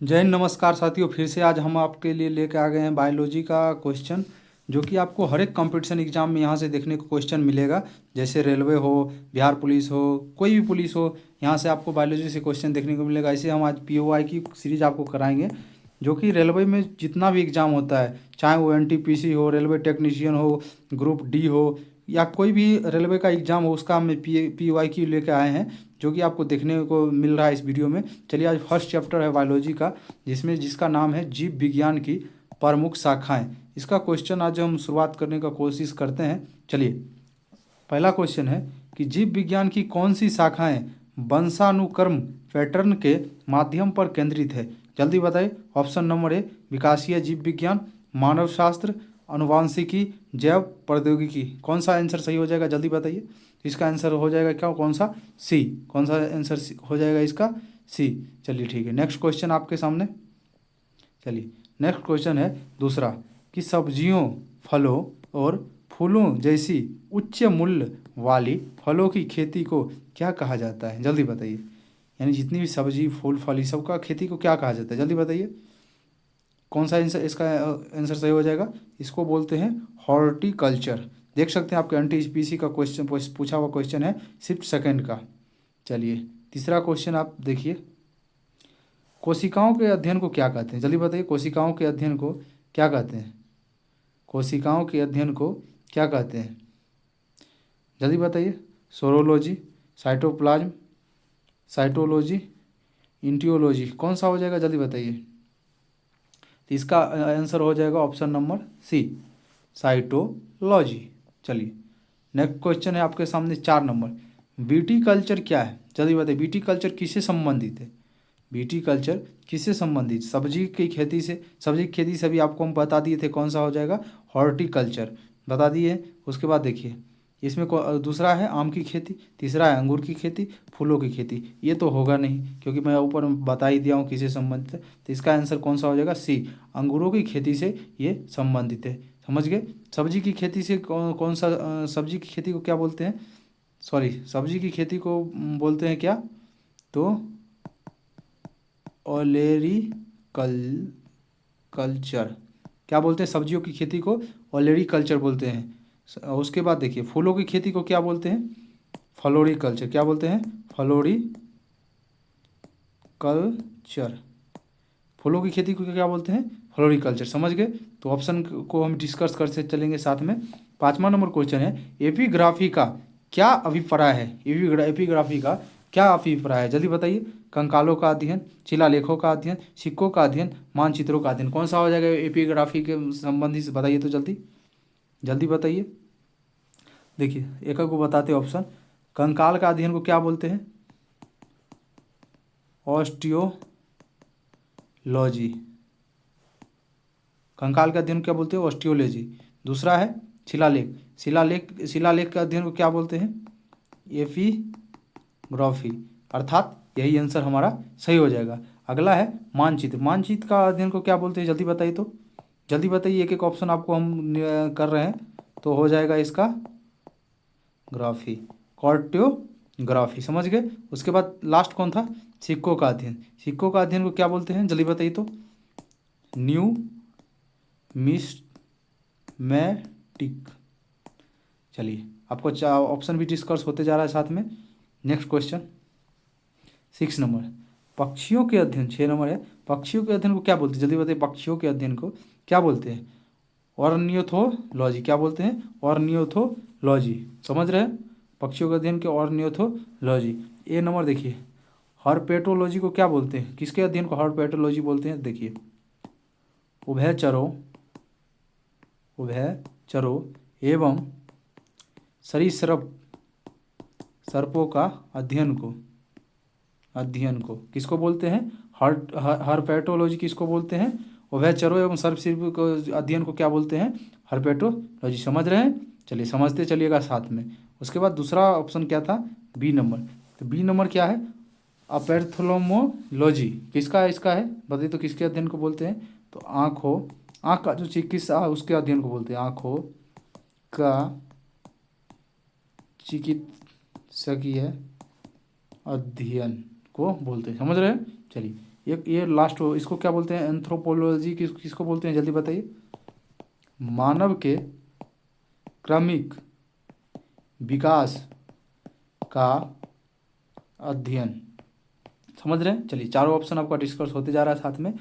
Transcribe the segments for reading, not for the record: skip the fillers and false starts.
जय हिंद, नमस्कार साथियों। फिर से आज हम आपके लिए लेकर आ गए हैं बायोलॉजी का क्वेश्चन, जो कि आपको हर एक कंपटीशन एग्जाम में यहाँ से देखने को क्वेश्चन मिलेगा। जैसे रेलवे हो, बिहार पुलिस हो, कोई भी पुलिस हो, यहाँ से आपको बायोलॉजी से क्वेश्चन देखने को मिलेगा। ऐसे हम आज पीओआई की सीरीज आपको कराएंगे, जो कि रेलवे में जितना भी एग्ज़ाम होता है, चाहे वो एनटीपीसी हो, रेलवे टेक्नीशियन हो, ग्रुप डी हो, या कोई भी रेलवे का एग्ज़ाम हो, उसका हम पीओआई की लेकर आए हैं, जो कि आपको देखने को मिल रहा है इस वीडियो में। चलिए, आज फर्स्ट चैप्टर है बायोलॉजी का, जिसका नाम है जीव विज्ञान की प्रमुख शाखाएं। इसका क्वेश्चन आज हम शुरुआत करने का कोशिश करते हैं। चलिए, पहला क्वेश्चन है कि जीव विज्ञान की कौन सी शाखाएं वंशानुक्रम पैटर्न के माध्यम पर केंद्रित है? जल्दी बताइए। ऑप्शन नंबर ए विकासीय जीव विज्ञान, मानव शास्त्र, अनुवांशिकी, जैव प्रौद्योगिकी। कौन सा आंसर सही हो जाएगा? जल्दी बताइए। इसका आंसर हो जाएगा क्या? कौन सा? सी। कौन सा आंसर हो जाएगा इसका? सी। चलिए ठीक है, नेक्स्ट क्वेश्चन आपके सामने। चलिए, नेक्स्ट क्वेश्चन है दूसरा कि सब्जियों, फलों और फूलों जैसी उच्च मूल्य वाली फलों की खेती को क्या कहा जाता है? जल्दी बताइए। यानी जितनी भी सब्जी, फूल, फल, इस सब का खेती को क्या कहा जाता है? जल्दी बताइए। कौन सा आंसर इसका आंसर सही हो जाएगा? इसको बोलते हैं हॉर्टिकल्चर। देख सकते हैं आपके एनटीपीसी का क्वेश्चन पूछा हुआ क्वेश्चन है, शिफ्ट सेकंड का। चलिए, तीसरा क्वेश्चन आप देखिए। कोशिकाओं के अध्ययन को क्या कहते हैं? जल्दी बताइए। कोशिकाओं के अध्ययन को क्या कहते हैं? कोशिकाओं के अध्ययन को क्या कहते हैं? जल्दी बताइए। सोरोलॉजी, साइटोप्लाज्म, साइटोलॉजी, इंटियोलॉजी, कौन सा हो जाएगा? जल्दी बताइए। तो इसका आंसर हो जाएगा ऑप्शन नंबर सी, साइटोलॉजी। चलिए, नेक्स्ट क्वेश्चन है आपके सामने 4 नंबर। बीटी कल्चर क्या है? जल्दी बताइए। बीटी कल्चर किससे संबंधित है? बीटी कल्चर किससे संबंधित? सब्जी की खेती से। सब्जी की खेती से भी आपको हम बता दिए थे, कौन सा हो जाएगा? हॉर्टिकल्चर बता दिए। उसके बाद देखिए, इसमें दूसरा है आम की खेती, तीसरा है अंगूर की खेती, फूलों की खेती। ये तो होगा नहीं, क्योंकि मैं ऊपर बता ही दिया हूँ किससे संबंधित है। तो इसका आंसर कौन सा हो जाएगा? सी, अंगूरों की खेती से ये संबंधित है। समझ गए? सब्जी की खेती से कौन सा सब्जी की खेती को क्या बोलते हैं? सॉरी, सब्जी की खेती को बोलते हैं क्या? तो ओलेरी कल्चर। क्या बोलते हैं? सब्जियों की खेती को ओलेरी कल्चर बोलते हैं। उसके बाद देखिए, फूलों की खेती को क्या बोलते हैं? Floriculture. क्या बोलते हैं? Floriculture. फूलों की खेती को क्या बोलते हैं? फ्लोरिकल्चर। समझ गए? तो ऑप्शन को हम डिस्कस करते चलेंगे साथ में। 5वां नंबर क्वेश्चन है, एपिग्राफी का क्या अभिप्राय है? एपिग्राफी का क्या अभिप्राय है? जल्दी बताइए। कंकालों का अध्ययन, शिलालेखों का अध्ययन, सिक्कों का अध्ययन, मानचित्रों का अध्ययन। कौन सा हो जाएगा एपिग्राफी के संबंधी से? बताइए तो जल्दी, जल्दी बताइए। देखिए, एक एक को बताते ऑप्शन। कंकाल का अध्ययन को क्या बोलते हैं? ऑस्टियोलॉजी। कंकाल का अध्ययन को क्या बोलते हैं? ऑस्टियोलॉजी। दूसरा है शिलालेख। शिलालेख के अध्ययन को क्या बोलते हैं? एपिग्राफी। अर्थात यही आंसर हमारा सही हो जाएगा। अगला है मानचित्र। मानचित्र का अध्ययन को क्या बोलते हैं? जल्दी बताइए तो, जल्दी बताइए। एक एक ऑप्शन आपको हम कर रहे हैं, तो हो जाएगा इसका ग्राफी, कार्टोग्राफी। समझ गए? उसके बाद लास्ट कौन था? सिक्कों का अध्ययन। सिक्कों का अध्ययन को क्या बोलते हैं? जल्दी बताइए तो, न्यूमिस्मैटिक। चलिए, आपको ऑप्शन भी डिस्कस होते जा रहा है साथ में। नेक्स्ट क्वेश्चन 6 नंबर, पक्षियों के अध्ययन। 6 नंबर है, पक्षियों के अध्ययन को क्या बोलते हैं? जल्दी बताइए। पक्षियों के अध्ययन को क्या बोलते हैं? ऑर्नियोथोलॉजी। क्या बोलते हैं? ऑर्नियोथोलॉजी। समझ रहे हैं? पक्षियों के अध्ययन के ऑर्नियोथोलॉजी। A नंबर देखिए, हर्पेटोलॉजी को क्या बोलते हैं? किसके अध्ययन को हर्पेटोलॉजी बोलते हैं? देखिए, उभयचरों, उभयचरों एवं सरीसृप सर्पों का अध्ययन को किसको बोलते हैं? हर्पेटोलॉजी। किसको बोलते हैं? उभयचरों एवं सरीसृप को अध्ययन को क्या बोलते हैं? हर्पेटोलॉजी। समझ रहे हैं? चलिए, समझते चलिएगा साथ में। उसके बाद दूसरा ऑप्शन क्या था? B number. तो B नंबर क्या है? अपेर्थोलोमोलॉजी। किसका इसका है? बताइए तो, किसके अध्ययन को बोलते हैं? तो आँख का जो चिकित्सा है उसके अध्ययन को बोलते हैं। आँखों का चिकित्सकीय अध्ययन को बोलते हैं। समझ रहे हैं? चलिए, एक ये लास्ट हो, इसको क्या बोलते हैं? एंथ्रोपोलॉजी किसको बोलते हैं, जल्दी बताइए। मानव के क्रमिक विकास का अध्ययन। समझ रहे हैं? चलिए, चारों ऑप्शन आपका डिस्कस होते जा रहा है साथ में।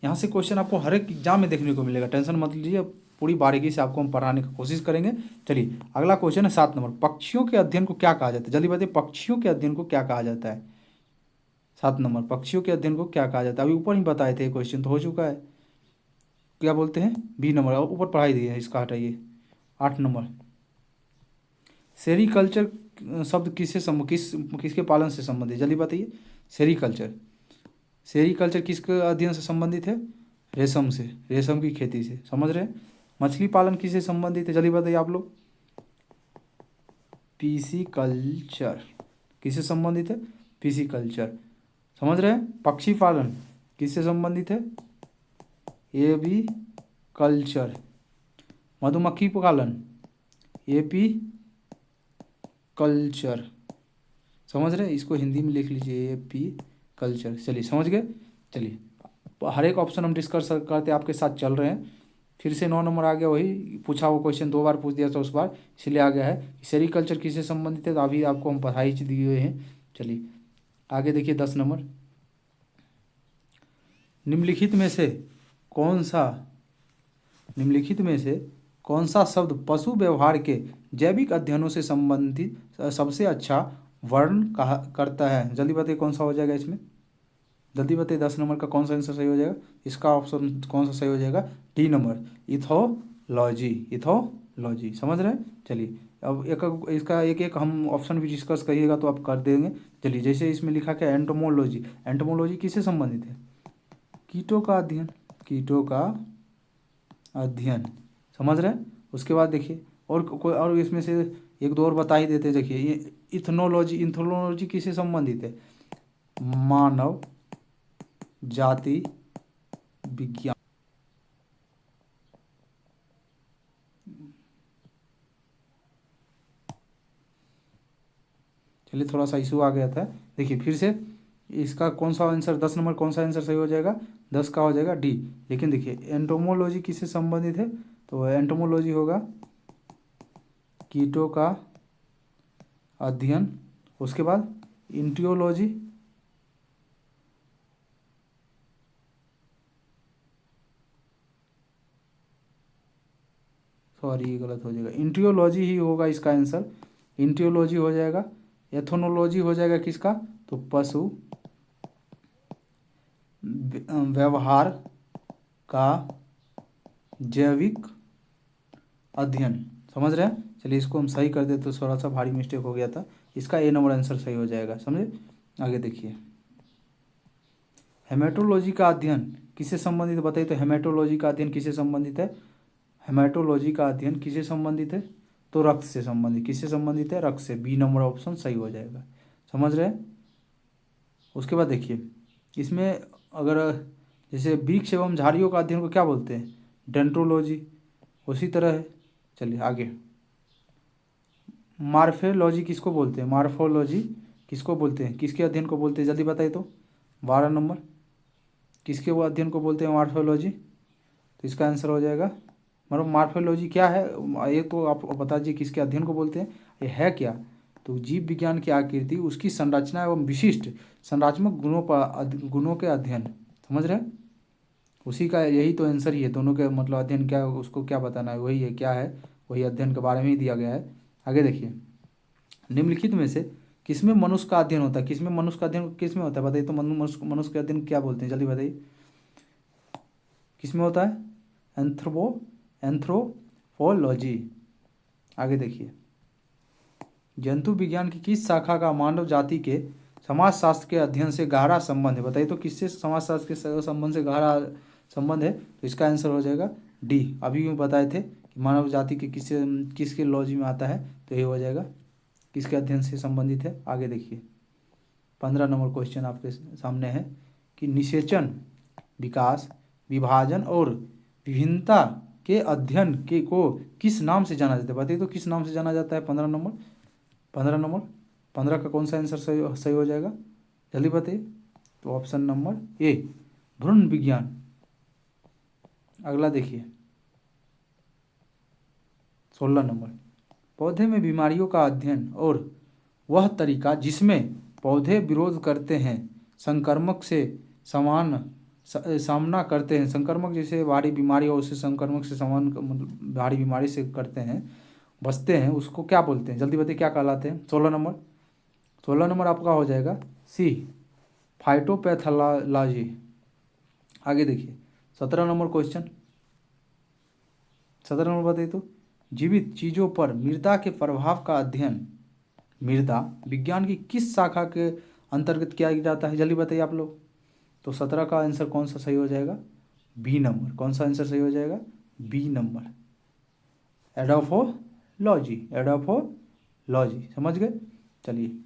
यहाँ से क्वेश्चन आपको हर एक एग्जाम में देखने को मिलेगा, टेंशन मत लीजिए, पूरी बारीकी से आपको हम पढ़ाने की कोशिश करेंगे। चलिए, अगला क्वेश्चन है 7 नंबर, पक्षियों के अध्ययन को क्या कहा जाता है? जल्दी बताइए, पक्षियों के अध्ययन को क्या कहा जाता है? 7 नंबर, पक्षियों के अध्ययन को क्या कहा जाता है? अभी ऊपर ही बताए थे, क्वेश्चन तो हो चुका है। क्या बोलते हैं? बी नंबर, ऊपर पढ़ाई दी है, इसका हटाइए। 8 नंबर, सेरीकल्चर शब्द किसके पालन से संबंधित? जल्दी बताइए। सेरीकल्चर, सेरीकल्चर किसके अध्ययन से संबंधित है? रेशम से, रेशम की खेती से। समझ रहे हैं? मछली पालन किससे संबंधित है? जल्दी बताइए आप लोग। पीसीकल्चर किससे संबंधित है? पीसीकल्चर। समझ रहे हैं? पक्षी पालन किससे संबंधित है? एवी कल्चर। मधुमक्खी पालन एपी कल्चर। समझ रहे हैं? इसको हिंदी में लिख लीजिए, एपी कल्चर। चलिए, समझ गए? चलिए, हर एक ऑप्शन हम डिस्कस करते आपके साथ चल रहे हैं। फिर से 9 नंबर आ गया, वही पूछा वो क्वेश्चन 2 बार पूछ दिया था उस बार, इसलिए आ गया है। सेरीकल्चर किससे संबंधित है? तो अभी आपको हम पढ़ाई दिए हुए हैं। चलिए, आगे देखिए 10 नंबर, निम्नलिखित में से कौन सा निम्नलिखित में से कौन सा शब्द पशु व्यवहार के जैविक अध्ययनों से संबंधित सबसे अच्छा वर्णन कहा करता है? जल्दी बताइए, कौन सा हो जाएगा इसमें? जल्दी बताइए, 10 नंबर का कौन सा आंसर सही हो जाएगा? इसका ऑप्शन कौन सा सही हो जाएगा? D number, ethology. इथोलॉजी। समझ रहे हैं? चलिए, अब इसका एक एक हम ऑप्शन भी डिस्कस करिएगा तो आप कर देंगे। चलिए, जैसे इसमें लिखा क्या? एंटोमोलॉजी। एंटोमोलॉजी किससे संबंधित है? कीटों का अध्ययन, कीटों का अध्ययन। समझ रहे हैं? उसके बाद देखिए, और कोई और इसमें से एक दो और बता ही देते हैं। देखिए, ये इथनोलॉजी, इथनोलॉजी किससे संबंधित है? मानव जाति विज्ञान। चलिए, थोड़ा सा इशू आ गया था। देखिए फिर से, इसका कौन सा आंसर, 10 नंबर कौन सा आंसर सही हो जाएगा? 10 का हो जाएगा डी। लेकिन देखिए, एंटोमोलॉजी किससे संबंधित है? तो एंटोमोलॉजी होगा कीटों का अध्ययन। उसके बाद इंटियोलॉजी, सॉरी ये गलत हो जाएगा, इंटियोलॉजी ही होगा इसका आंसर। इंटियोलॉजी हो जाएगा। एथोनोलॉजी हो जाएगा किसका? तो पशु व्यवहार का जैविक अध्ययन। समझ रहे हैं? चलिए, इसको हम सही कर देते तो थोड़ा सा भारी मिस्टेक हो गया था। इसका ए नंबर आंसर सही हो जाएगा। समझे? आगे देखिए, हेमेटोलॉजी का अध्ययन किससे संबंधित है? बताइए तो, हेमेटोलॉजी का अध्ययन किससे संबंधित है? हेमेटोलॉजी का अध्ययन किससे संबंधित है? तो रक्त से संबंधित। किससे संबंधित है? रक्त से। बी नंबर ऑप्शन सही हो जाएगा। समझ रहे हैं? उसके बाद देखिए, इसमें अगर जैसे वृक्ष एवं झाड़ियों का अध्ययन को क्या बोलते हैं? डेंट्रोलॉजी। उसी तरह है। चलिए आगे, मार्फोलॉजी किसको बोलते हैं? मार्फोलॉजी किसको बोलते हैं? किसके अध्ययन को बोलते हैं? जल्दी बताइए तो। 12 नंबर, किसके वो अध्ययन को बोलते हैं मार्फोलॉजी? तो इसका आंसर हो जाएगा, मतलब मार्फोलॉजी क्या है ये तो आप बता दीजिए, किसके अध्ययन को बोलते हैं? ये है क्या? तो जीव विज्ञान की आकृति, उसकी संरचना एवं विशिष्ट संरचनात्मक गुणों के अध्ययन। समझ रहे हैं? उसी का यही तो आंसर ही है। दोनों के मतलब अध्ययन क्या है, उसको क्या बताना है, वही है, क्या है, वही अध्ययन के बारे में ही दिया गया है। आगे देखिए, निम्नलिखित में से किसमें मनुष्य का अध्ययन होता है? किसमें मनुष्य का अध्ययन किसमें होता है? बताइए तो, मनुष्य का अध्ययन क्या बोलते हैं? जल्दी बताइए, किसमें होता है? एंथ्रोपोलॉजी। आगे देखिए, जंतु विज्ञान की किस शाखा का मानव जाति के समाजशास्त्र के अध्ययन से गहरा संबंध है? बताइए तो, किससे समाजशास्त्र के संबंध से गहरा संबंध है? तो इसका आंसर हो जाएगा डी। अभी यूँ बताए थे कि मानव जाति के किसके लॉजी में आता है, तो ये हो जाएगा किसके अध्ययन से संबंधित है। आगे देखिए, 15 नंबर क्वेश्चन आपके सामने है कि निषेचन, विकास, विभाजन और विभिन्नता के अध्ययन के को किस नाम से जाना जाता है? बताइए तो, किस नाम से जाना जाता है? 15 नंबर, 15 का कौन सा आंसर सही हो जाएगा? जल्दी बताइए। तो ऑप्शन नंबर ए भ्रूण विज्ञान। अगला देखिए 16 नंबर, पौधे में बीमारियों का अध्ययन और वह तरीका जिसमें पौधे विरोध करते हैं, संक्रमक से सामना करते हैं, संक्रमक जैसे भारी बीमारी हो उससे संक्रमक से समान मतलब भारी बीमारी से करते हैं, बचते हैं, उसको क्या बोलते हैं? जल्दी बताइए क्या कहलाते हैं? 16 नंबर आपका हो जाएगा सी फाइटोपैथोलॉजी। आगे देखिए 17 नंबर क्वेश्चन, 17 नंबर बताइए तो, जीवित चीज़ों पर मृदा के प्रभाव का अध्ययन मृदा विज्ञान की किस शाखा के अंतर्गत किया जाता है? जल्दी बताइए आप लोग। तो 17 का आंसर कौन सा सही हो जाएगा? B number. कौन सा आंसर सही हो जाएगा? B number, एडोफोलॉजी। एडोफोलॉजी, समझ गए? चलिए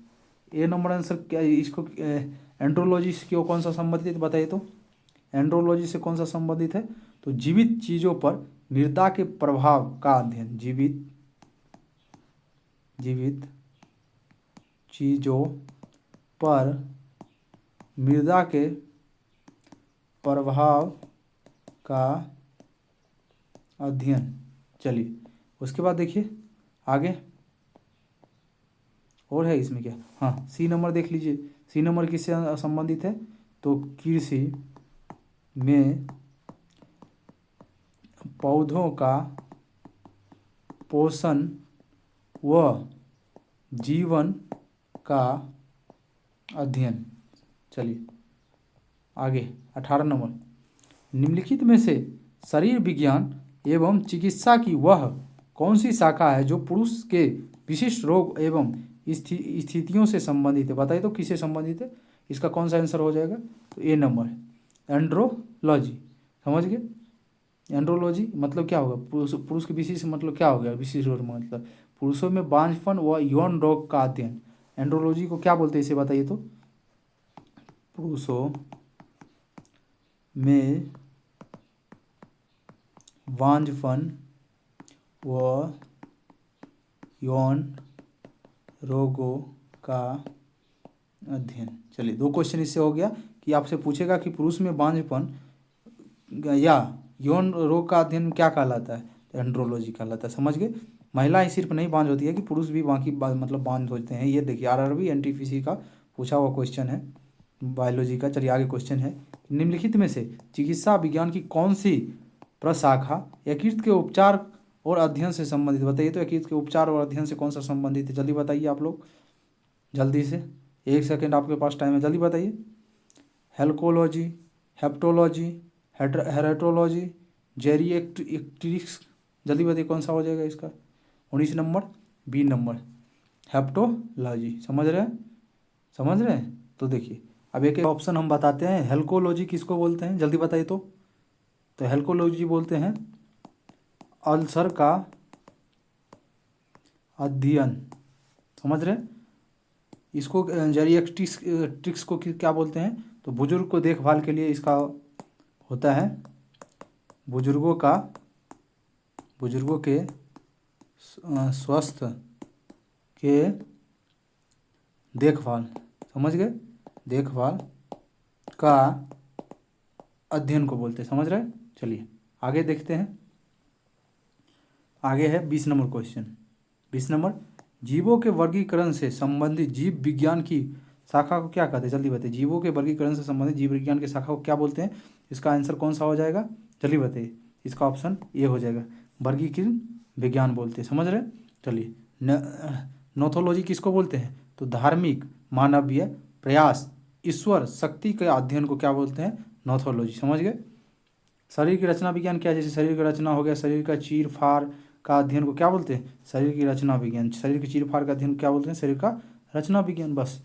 ए नंबर आंसर क्या इसको एंड्रोलॉजी से क्यों कौन सा संबंधित बताइए तो? एंड्रोलॉजी से कौन सा संबंधित है? तो जीवित चीज़ों पर मृदा के प्रभाव का अध्ययन, जीवित चीज़ों पर मृदा के प्रभाव का अध्ययन। चलिए उसके बाद देखिए आगे और है इसमें क्या? हाँ सी नंबर देख लीजिए, सी नंबर किससे संबंधित है? तो कृषि में पौधों का पोषण व जीवन का अध्ययन। चलिए आगे 18 नंबर, निम्नलिखित में से शरीर विज्ञान एवं चिकित्सा की वह कौन सी शाखा है जो पुरुष के विशिष्ट रोग एवं स्थितियों से संबंधित है? बताइए तो किससे संबंधित है? इसका कौन सा आंसर हो जाएगा? तो ए नंबर एंड्रोलॉजी। समझ गए? एंड्रोलॉजी मतलब क्या होगा? पुरुष के विशिष्ट मतलब क्या हो गया? विशिष्ट रोग मतलब पुरुषों में बांझपन व यौन रोग का अध्ययन। एंड्रोलॉजी को क्या बोलते हैं इसे बताइए तो? पुरुषों में बांझपन व यौन रोगों का अध्ययन। चलिए 2 क्वेश्चन इससे हो गया कि आपसे पूछेगा कि पुरुष में बांझपन या यौन रोग का अध्ययन क्या कहलाता है? तो एंड्रोलॉजी कहलाता है। समझ गए? महिला ही सिर्फ नहीं बांझ होती है कि पुरुष भी बाकी मतलब बांझ होते हैं। ये देखिए आरआरबी एनटीपीसी का पूछा हुआ क्वेश्चन है बायोलॉजी का। चलिए आगे क्वेश्चन है, निम्नलिखित में से चिकित्सा विज्ञान की कौन सी प्रशाखा यकृत के उपचार और अध्ययन से संबंधित? बताइए तो यकृत के उपचार और अध्ययन से कौन सा संबंधित है? जल्दी बताइए आप लोग, जल्दी से, 1 सेकेंड आपके पास टाइम है, जल्दी बताइए। हेल्कोलॉजी, हेप्टोलॉजी, हेरेटोलॉजी, जेरिएट्रिक्स, जल्दी बताइए कौन सा हो जाएगा इसका? 19 नंबर बी नंबर हेप्टोलॉजी। समझ रहे हैं? समझ रहे हैं? तो देखिए अब एक एक ऑप्शन हम बताते हैं। हेल्कोलॉजी किसको बोलते हैं? जल्दी बताइए तो हेल्कोलॉजी बोलते हैं अल्सर का अध्ययन। समझ रहे हैं? इसको जेरिएट्रिक्स को क्या बोलते हैं? तो बुजुर्ग को देखभाल के लिए इसका होता है, बुजुर्गों के स्वास्थ्य के देखभाल, समझ गए? देखभाल का अध्ययन को बोलते हैं। समझ रहे हैं? चलिए आगे देखते हैं। आगे है 20 नंबर क्वेश्चन। 20 नंबर, जीवों के वर्गीकरण से संबंधित जीव विज्ञान की शाखा को क्या कहते हैं? जल्दी बताइए। जीवों के वर्गीकरण से संबंधित जीव विज्ञान की शाखा को क्या बोलते हैं? इसका आंसर कौन सा हो जाएगा? जल्दी बताइए। इसका ऑप्शन ए हो जाएगा, वर्गीकरण विज्ञान बोलते हैं। समझ रहे हैं? चलिए नोथोलॉजी किसको बोलते हैं? तो धार्मिक मानवीय प्रयास ईश्वर शक्ति के अध्ययन को क्या बोलते हैं? नोथोलॉजी। समझ गए? शरीर की रचना विज्ञान क्या है? जैसे शरीर की रचना हो गया, शरीर का चीर फाड़ का अध्ययन को क्या बोलते हैं? शरीर की रचना विज्ञान। शरीर की चीर फाड़ का अध्ययन क्या बोलते हैं? शरीर का रचना विज्ञान। बस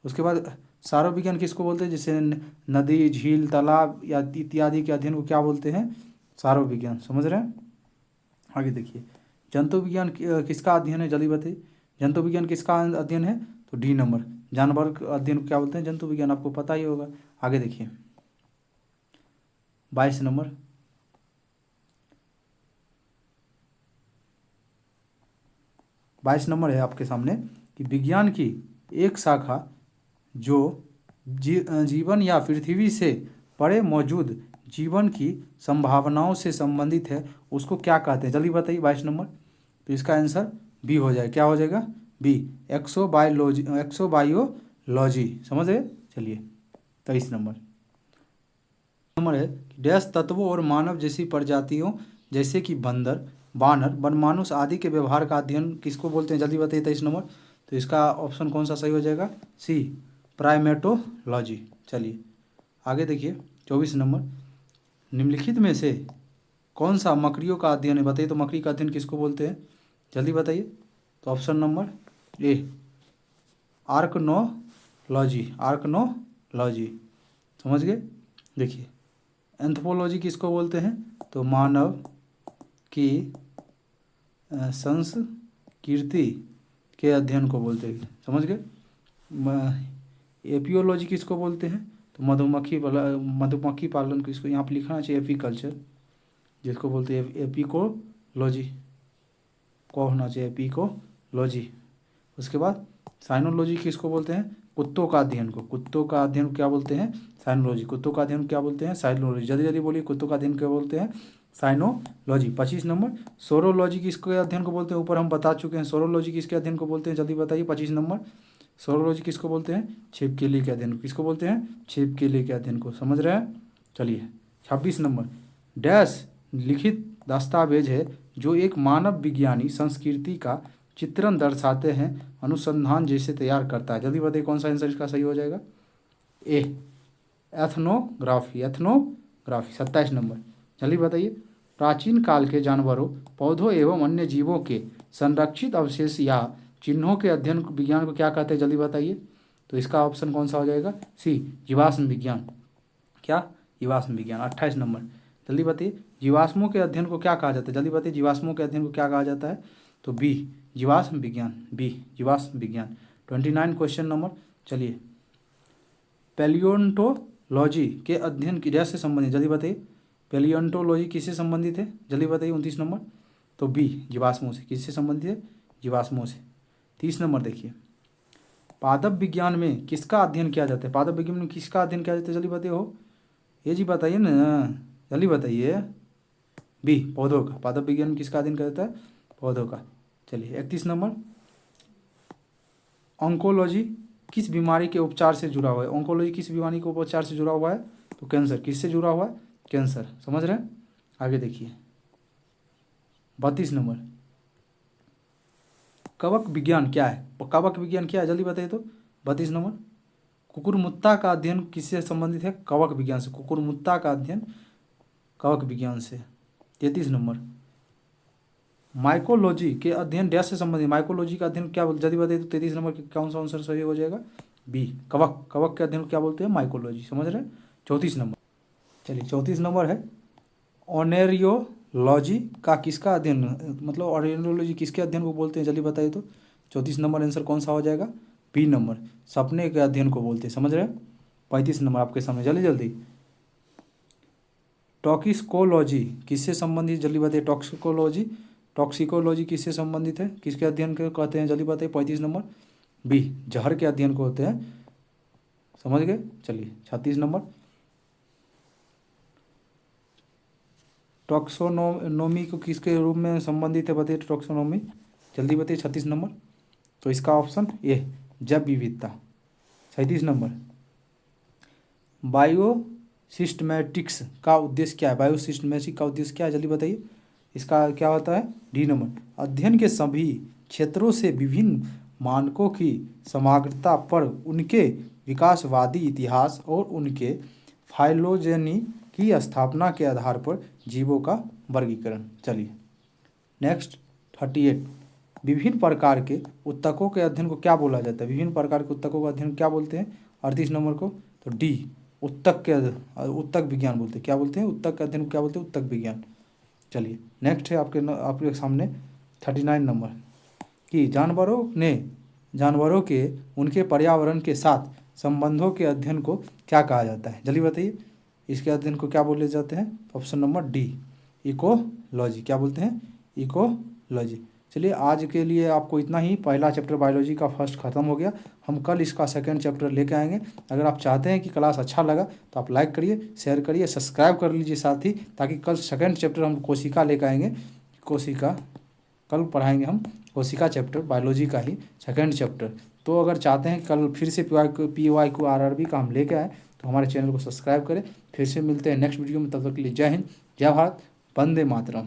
उसके बाद सार्व विज्ञान किसको बोलते हैं? जैसे नदी, झील, तालाब या इत्यादि के अध्ययन को क्या बोलते हैं? सार्व विज्ञान। समझ रहे हैं? आगे देखिए जंतु विज्ञान किसका अध्ययन है? जल्दी बताइए। जंतु विज्ञान किसका अध्ययन है? तो डी नंबर जानवर का अध्ययन को क्या बोलते हैं? जंतु विज्ञान। आपको पता ही होगा। आगे देखिए 22 नंबर, 22 नंबर है आपके सामने कि विज्ञान की एक शाखा जो जीवन या पृथ्वी से परे मौजूद जीवन की संभावनाओं से संबंधित है उसको क्या कहते हैं, जल्दी बताइए 22 नंबर। तो इसका आंसर बी हो जाएगा, क्या हो जाएगा, बी, एक्सोबायोलॉजी। समझ गए। चलिए 23 नंबर है डैश तत्वों और मानव जैसी प्रजातियों जैसे कि बंदर, बानर, वनमानुष आदि के व्यवहार का अध्ययन किसको बोलते हैं, जल्दी बताइए 23 नंबर। तो इसका ऑप्शन कौन सा सही हो जाएगा, सी, प्राइमेटोलॉजी। चलिए आगे देखिए 24 नंबर, निम्नलिखित में से कौन सा मकड़ियों का अध्ययन है, बताइए। तो मकड़ी का अध्ययन किसको बोलते हैं, जल्दी बताइए। तो ऑप्शन नंबर ए, आर्कनोलॉजी, आर्कनोलॉजी। समझ गए। देखिए एंथ्रोपोलॉजी किसको बोलते हैं, तो मानव की संस्कृति के अध्ययन को बोलते हैं। समझ गए। एपियोलॉजी किसको बोलते हैं, तो मधुमक्खी पालन किसको, यहाँ पर लिखना चाहिए एपीकल्चर, जिसको बोलते हैं एपिकोलॉजी, को होना चाहिए एपिकोलॉजी। उसके बाद साइनोलॉजी किसको बोलते हैं, कुत्तों का अध्ययन को, कुत्तों का अध्ययन क्या बोलते हैं, साइनोलॉजी। कुत्तों का अध्ययन क्या बोलते हैं, साइनोलॉजी। जल्दी जल्दी बोलिए, कुत्तों का अध्ययन क्या बोलते हैं, साइनोलॉजी। 25 नंबर, सोरोलॉजी किसके अध्ययन को बोलते हैं, ऊपर हम बता चुके हैं। सोरोलॉजी किसके अध्ययन को बोलते हैं, जल्दी बताइए 25 नंबर। सोरोलॉजी किसको बोलते हैं, छिपकली के अध्ययन को, किसको बोलते हैं, छिपकली के अध्ययन को। समझ रहे हैं। चलिए 26 नंबर, डैश लिखित दस्तावेज है जो एक मानव विज्ञानी संस्कृति का चित्रण दर्शाते हैं अनुसंधान जैसे तैयार करता है, जल्दी बताइए कौन सा आंसर इसका सही हो जाएगा, ए, एथनोग्राफी, एथनोग्राफी। 27 नंबर, जल्दी बताइए। प्राचीन काल के जानवरों, पौधों एवं अन्य जीवों के संरक्षित अवशेष या चिन्हों के अध्ययन विज्ञान को क्या कहते हैं, जल्दी बताइए। तो इसका ऑप्शन कौन सा हो जाएगा, सी, जीवाश्म विज्ञान। क्या, जीवाश्म विज्ञान। 28 नंबर, जल्दी बताइए। जीवाश्मों के अध्ययन को क्या कहा जाता है, जल्दी बताइए। जीवाश्मों के अध्ययन को क्या कहा जाता है, तो बी, जीवाश्म विज्ञान, बी, जीवाश्म विज्ञान। 29 क्वेश्चन नंबर। चलिए पैलियोंटोलॉजी के अध्ययन की से संबंधित, जल्दी बताइए। पैलियोंटोलॉजी किससे संबंधित है, जल्दी बताइए। 29 नंबर, तो बी, जीवाश्मों से। किससे संबंधित है, जीवाश्मों से। 30 नंबर देखिए, पादप विज्ञान में किसका अध्ययन किया जाता है, पादप विज्ञान में किसका अध्ययन किया जाता है, जल्दी बताइए। हो ये जी बताइए ना, जल्दी बताइए। बी, पौधों का। पादप विज्ञान में किसका अध्ययन किया जाता है, पौधों का। चलिए 31 नंबर, ऑन्कोलॉजी किस बीमारी के उपचार से जुड़ा हुआ है, ऑन्कोलॉजी किस बीमारी के उपचार से जुड़ा हुआ है, तो कैंसर। किससे जुड़ा हुआ है, कैंसर। समझ रहे हैं। आगे देखिए 32 नंबर, कवक विज्ञान क्या है, कवक विज्ञान क्या है, जल्दी बताइए। तो 32 नंबर, कुकुरमुत्ता का अध्ययन किससे संबंधित है, कवक विज्ञान से। कुकुरमुत्ता का अध्ययन कवक विज्ञान से। 33 नंबर, माइकोलॉजी के अध्ययन डैश से संबंधित, माइकोलॉजी का अध्ययन क्या बोलते, जल्दी बताइए। तो 33 नंबर कौन सा आंसर सही हो जाएगा, बी, कवक। कवक के अध्ययन क्या बोलते हैं, माइकोलॉजी। समझ रहे हैं। 34 नंबर, चलिए 34 नंबर है, ऑनेरियोलॉजी का किसका अध्ययन, मतलब ऑनेरियोलॉजी किसके अध्ययन को बोलते हैं, जल्दी बताइए। तो 34 नंबर आंसर कौन सा हो जाएगा, बी नंबर, सपने के अध्ययन को बोलते हैं। समझ रहे हैं। 35 नंबर आपके सामने, जल्दी जल्दी। टॉक्सिकोलॉजी किससे संबंधित, जल्दी बताइए। टॉक्सिकोलॉजी, टॉक्सिकोलॉजी किससे संबंधित है, किसके अध्ययन को कहते हैं, जल्दी बताइए। 35 नंबर, बी, जहर के अध्ययन को होते हैं। समझ गए। चलिए 36 नंबर, टॉक्सोनोमी को किसके रूप में संबंधित है, बताइए। टॉक्सोनोमी, जल्दी बताइए। 36 नंबर, तो इसका ऑप्शन ए, जैव विविधता। 37 नंबर, बायोसिस्टमैटिक्स का उद्देश्य क्या है, बायोसिस्टमैटिक्स का उद्देश्य क्या है, जल्दी बताइए। इसका क्या होता है, डी नंबर, अध्ययन के सभी क्षेत्रों से विभिन्न मानकों की समग्रता पर उनके विकासवादी इतिहास और उनके फाइलोजेनी की स्थापना के आधार पर जीवों का वर्गीकरण। चलिए नेक्स्ट 38, विभिन्न प्रकार के उत्तकों के अध्ययन को क्या बोला जाता है, विभिन्न प्रकार के उत्तकों का अध्ययन क्या बोलते हैं, 38 नंबर को, तो डी, उत्तक के उत्तक विज्ञान बोलते हैं। क्या बोलते हैं, उत्तक के अध्ययन को क्या बोलते हैं, उत्तक विज्ञान। चलिए नेक्स्ट है आपके सामने 39 नंबर, कि जानवरों के उनके पर्यावरण के साथ संबंधों के अध्ययन को क्या कहा जाता है, जल्दी बताइए। इसके अध्ययन को क्या बोले जाते हैं, ऑप्शन नंबर डी, इकोलॉजी। क्या बोलते हैं, इकोलॉजी। चलिए आज के लिए आपको इतना ही। पहला चैप्टर बायोलॉजी का फर्स्ट ख़त्म हो गया। हम कल इसका सेकंड चैप्टर लेके आएंगे। अगर आप चाहते हैं कि क्लास अच्छा लगा तो आप लाइक करिए, शेयर करिए, सब्सक्राइब कर लीजिए साथ ही, ताकि कल सेकंड चैप्टर हम कोशिका लेकर आएंगे। कोशिका कल पढ़ाएंगे हम कोशिका चैप्टर, बायोलॉजी का ही सेकंड चैप्टर। तो अगर चाहते हैं कल फिर से PY को RRB का हम लेके आए तो हमारे चैनल को सब्सक्राइब करें। फिर से मिलते हैं नेक्स्ट वीडियो में, तब तक के लिए जय हिंद, जय भारत, वंदे मातरम।